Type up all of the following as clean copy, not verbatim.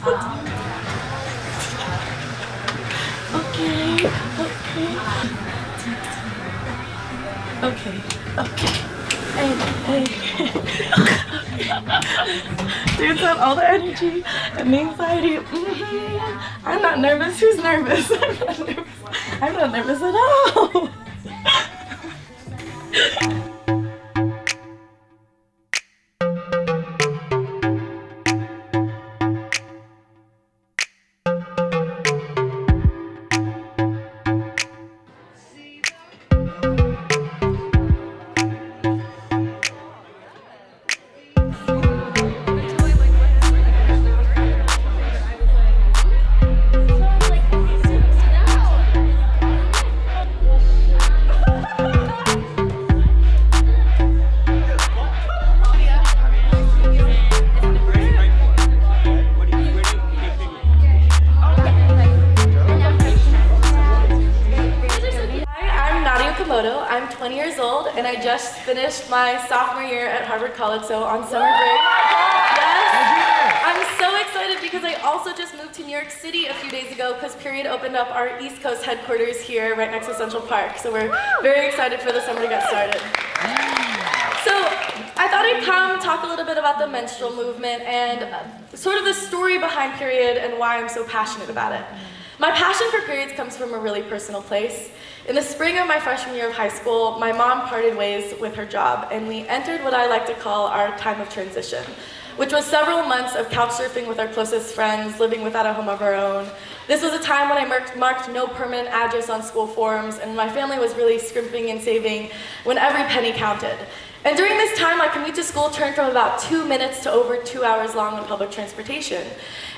Okay. Hey. Dude's got all the energy and the anxiety. I'm not nervous. Who's nervous? I'm not nervous at all. I'm 20 years old and I just finished my sophomore year at Harvard College, so on summer break. Yes, I'm so excited because I also just moved to New York City a few days ago because Period opened up our East Coast headquarters here right next to Central Park, so we're very excited for the summer to get started. So I thought I'd come talk a little bit about the menstrual movement and sort of the story behind Period and why I'm so passionate about it. My passion for periods comes from a really personal place. In the spring of my freshman year of high school, my mom parted ways with her job, and we entered what I like to call our time of transition, which was several months of couch surfing with our closest friends, living without a home of our own. This was a time when I marked no permanent address on school forms, and my family was really scrimping and saving when every penny counted. And during this time, my commute to school turned from about 2 minutes to over 2 hours long on public transportation.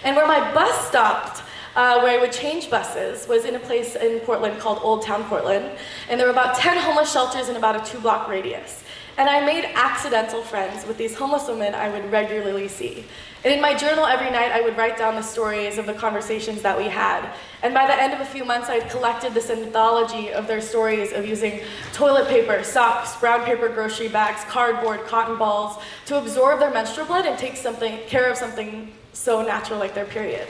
And where my bus stopped, where I would change buses, was in a place in Portland called Old Town Portland, and there were about 10 homeless shelters in about a 2-block radius. And I made accidental friends with these homeless women I would regularly see. And in my journal every night, I would write down the stories of the conversations that we had. And by the end of a few months, I had collected this anthology of their stories of using toilet paper, socks, brown paper grocery bags, cardboard, cotton balls to absorb their menstrual blood and take care of something so natural like their period.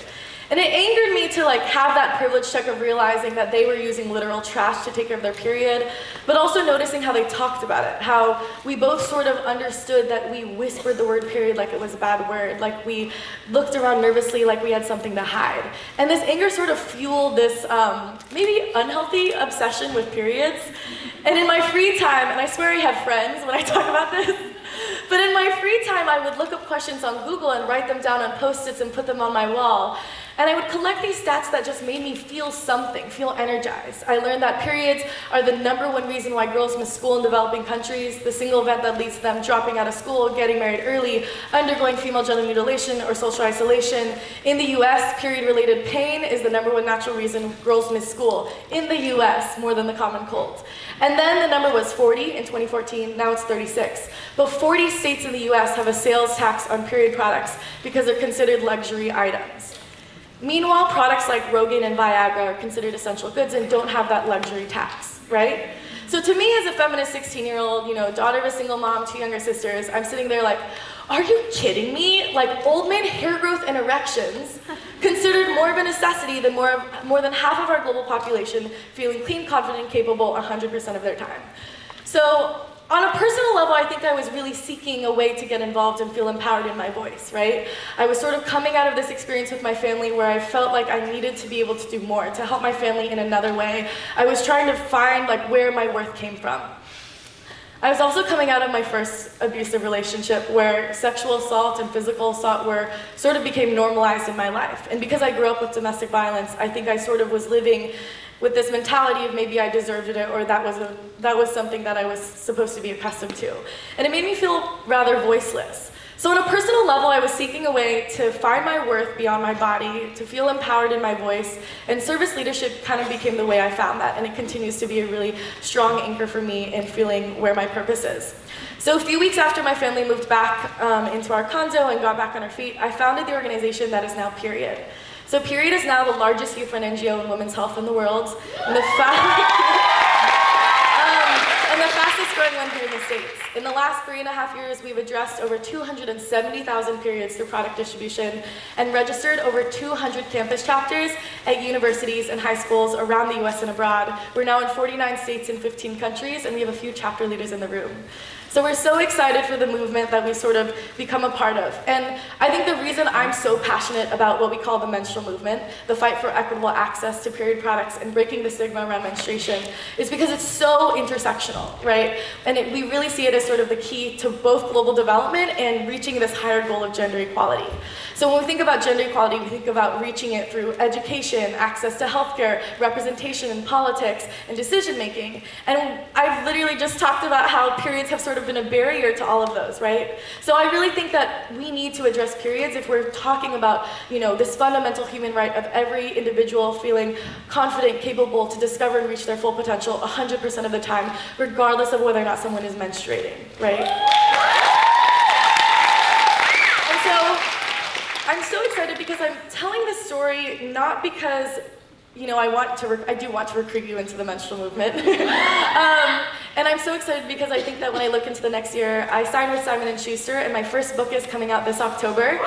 And it angered me to have that privilege check of realizing that they were using literal trash to take care of their period, but also noticing how they talked about it, how we both sort of understood that we whispered the word period like it was a bad word, like we looked around nervously like we had something to hide. And this anger sort of fueled this maybe unhealthy obsession with periods. And in my free time, and I swear I have friends when I talk about this, but in my free time I would look up questions on Google and write them down on Post-its and put them on my wall. And I would collect these stats that just made me feel something, feel energized. I learned that periods are the #1 reason why girls miss school in developing countries, the single event that leads to them dropping out of school, getting married early, undergoing female genital mutilation or social isolation. In the US, period-related pain is the #1 natural reason girls miss school. In the US, more than the common cold. And then the number was 40 in 2014, now it's 36. But 40 states in the US have a sales tax on period products because they're considered luxury items. Meanwhile, products like Rogaine and Viagra are considered essential goods and don't have that luxury tax, right? So to me, as a feminist 16-year-old, daughter of a single mom, 2 younger sisters, I'm sitting there like, are you kidding me? Old man hair growth and erections, considered more of a necessity than more than half of our global population feeling clean, confident, capable 100% of their time. So on a personal level, I think I was really seeking a way to get involved and feel empowered in my voice, right? I was sort of coming out of this experience with my family where I felt like I needed to be able to do more, to help my family in another way. I was trying to find where my worth came from. I was also coming out of my first abusive relationship where sexual assault and physical assault sort of became normalized in my life. And because I grew up with domestic violence, I think I sort of was living with this mentality of maybe I deserved it or that was something that I was supposed to be accustomed to. And it made me feel rather voiceless. So on a personal level, I was seeking a way to find my worth beyond my body, to feel empowered in my voice, and service leadership kind of became the way I found that, and it continues to be a really strong anchor for me in feeling where my purpose is. So a few weeks after my family moved back into our condo and got back on our feet, I founded the organization that is now Period. So Period is now the largest youth-run NGO in women's health in the world, and the fastest growing one here in the States. In the last 3.5 years, we've addressed over 270,000 periods through product distribution and registered over 200 campus chapters at universities and high schools around the US and abroad. We're now in 49 states and 15 countries, and we have a few chapter leaders in the room. So we're so excited for the movement that we've sort of become a part of. And I think the reason I'm so passionate about what we call the menstrual movement, the fight for equitable access to period products and breaking the stigma around menstruation, is because it's so intersectional, right? And we really see it as sort of the key to both global development and reaching this higher goal of gender equality. So when we think about gender equality, we think about reaching it through education, access to healthcare, representation in politics, and decision making. And I've literally just talked about how periods have sort of been a barrier to all of those, right? So I really think that we need to address periods if we're talking about, this fundamental human right of every individual feeling confident, capable to discover and reach their full potential 100% of the time, regardless of whether or not someone is menstruating, right? And so I'm so excited because I'm telling this story not because I do want to recruit you into the menstrual movement. And I'm so excited because I think that when I look into the next year, I signed with Simon & Schuster, and my first book is coming out this October.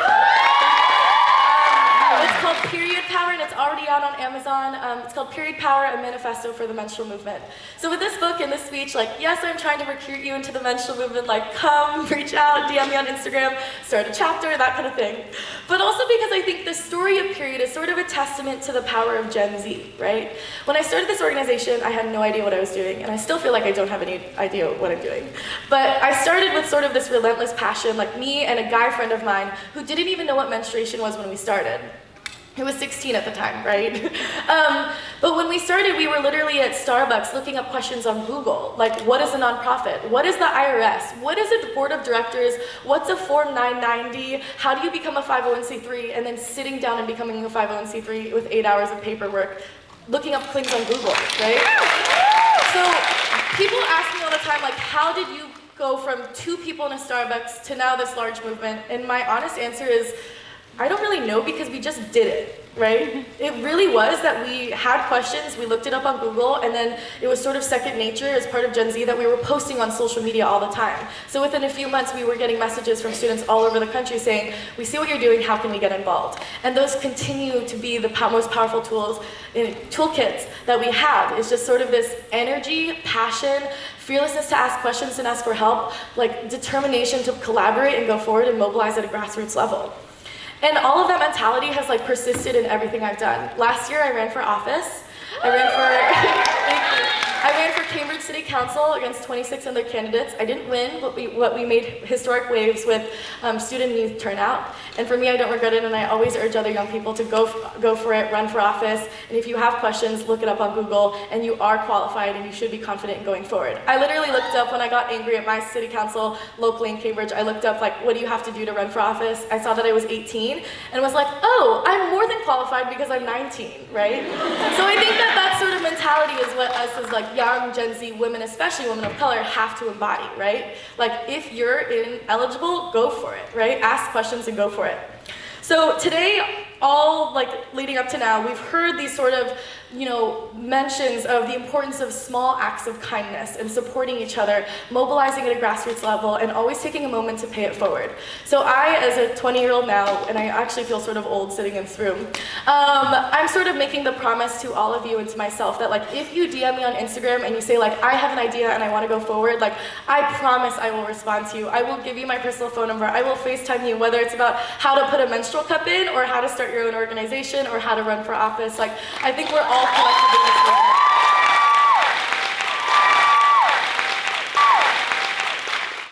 It's called Period Power, and it's already out on Amazon. It's called Period Power, a manifesto for the menstrual movement. So with this book and this speech, yes, I'm trying to recruit you into the menstrual movement, come, reach out, DM me on Instagram, start a chapter, that kind of thing. But also because I think the story of Period is sort of a testament to the power of Gen Z, right? When I started this organization, I had no idea what I was doing, and I still feel like I don't have any idea what I'm doing. But I started with sort of this relentless passion, me and a guy friend of mine who didn't even know what menstruation was when we started. He was 16 at the time, right? But when we started, we were literally at Starbucks looking up questions on Google, what is a nonprofit? What is the IRS? What is a board of directors? What's a Form 990? How do you become a 501c3? And then sitting down and becoming a 501c3 with 8 hours of paperwork, looking up things on Google, right? So people ask me all the time, how did you go from 2 people in a Starbucks to now this large movement? And my honest answer is, I don't really know because we just did it, right? It really was that we had questions, we looked it up on Google, and then it was sort of second nature as part of Gen Z that we were posting on social media all the time. So within a few months, we were getting messages from students all over the country saying, we see what you're doing, how can we get involved? And those continue to be the most powerful toolkits that we have. It's just sort of this energy, passion, fearlessness to ask questions and ask for help, determination to collaborate and go forward and mobilize at a grassroots level. And all of that mentality has persisted in everything I've done. Last year I ran for office. I ran for Cambridge City Council against 26 other candidates. I didn't win, but we made historic waves with student and youth turnout. And for me, I don't regret it, and I always urge other young people to go for it, run for office. And if you have questions, look it up on Google, and you are qualified, and you should be confident in going forward. I literally looked up when I got angry at my city council locally in Cambridge. I looked up what do you have to do to run for office? I saw that I was 18, and was like, oh, I'm more than qualified because I'm 19, right? So I think that sort of mentality is what us as young Gen Z women, especially women of color, have to embody, right? If you're eligible, go for it, right? Ask questions and go for it. So today, all leading up to now, we've heard these sort of mentions of the importance of small acts of kindness and supporting each other, mobilizing at a grassroots level, and always taking a moment to pay it forward. So I, as a 20-year-old now, and I actually feel sort of old sitting in this room, I'm sort of making the promise to all of you and to myself that if you DM me on Instagram and you say I have an idea and I want to go forward, I promise I will respond to you. I will give you my personal phone number. I will FaceTime you, whether it's about how to put a menstrual cup in or how to start your own organization or how to run for office. I think we're all collected in this